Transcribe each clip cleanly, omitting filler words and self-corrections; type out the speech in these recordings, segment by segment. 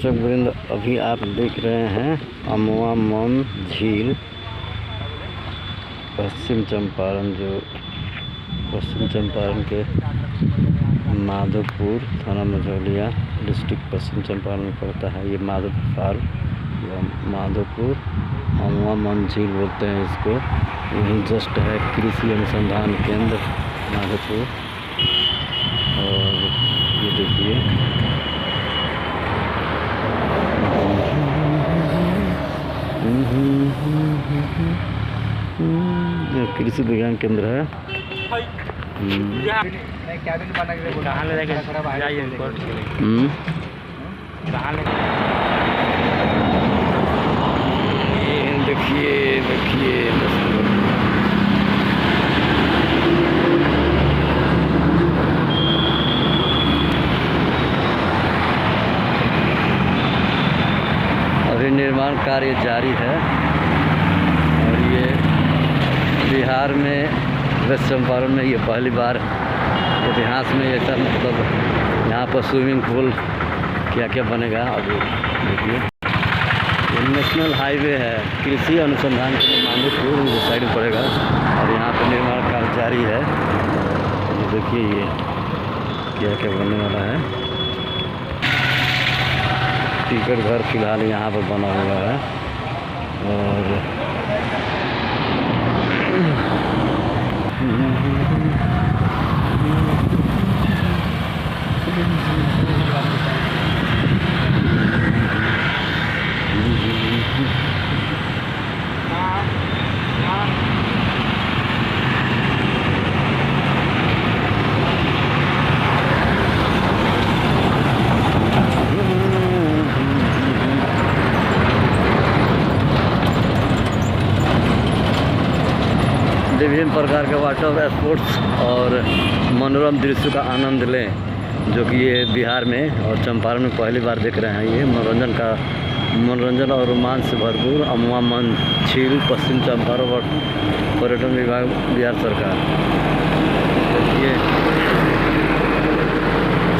दर्शक वृंद, अभी आप देख रहे हैं अमवा मन झील पश्चिम चंपारण, जो पश्चिम चंपारण के माधोपुर थाना मझौलिया डिस्ट्रिक्ट पश्चिम चंपारण में पड़ता है। ये माधोपुर फाल या माधोपुर अमवा मन झील बोलते हैं इसको। यहीं जस्ट है कृषि अनुसंधान केंद्र माधोपुर। और ये देखिए कृषि विज्ञान केंद्र है। देखिए देखिए अभी निर्माण कार्य जारी है। और ये बिहार में वेस्ट चंपारण में ये पहली बार इतिहास में ऐसा, मतलब यहाँ पर स्विमिंग पूल क्या क्या बनेगा। अभी देखिए ये नेशनल हाईवे है, कृषि अनुसंधान के माधोपुर इस साइड में पड़ेगा। और यहाँ पर निर्माण कार्य जारी है। ये देखिए ये क्या क्या बनने वाला है। टिकट घर फिलहाल यहाँ पर बना हुआ है। और विभिन्न प्रकार के वाटर स्पोर्ट्स और मनोरम दृश्य का आनंद लें, जो कि ये बिहार में और चंपारण में पहली बार देख रहे हैं। ये मनोरंजन और रोमांच से भरपूर अमवा मन झील पश्चिम चंपारण और पर्यटन विभाग बिहार सरकार। ये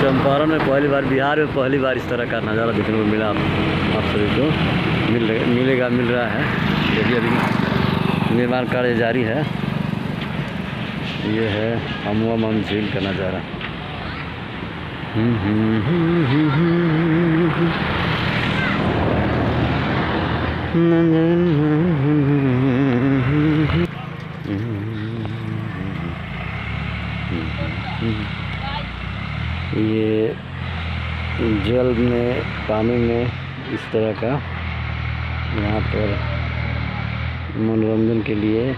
चंपारण में पहली बार, बिहार में पहली बार इस तरह का नज़ारा देखने को मिला। आप सभी को मिल रहा है। देखिए अभी निर्माण कार्य जारी है। ये है अमवा मन झील का नज़ारा। ये जल में, पानी में इस तरह का यहाँ पर मनोरंजन के लिए,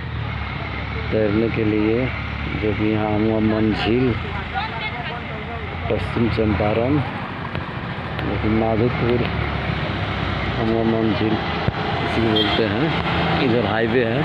तैरने के लिए, जो कि यहाँ अमवा मन झील पश्चिम चंपारण, जो कि माधोपुर अमवा मन झील इसी बोलते हैं। इधर हाईवे है।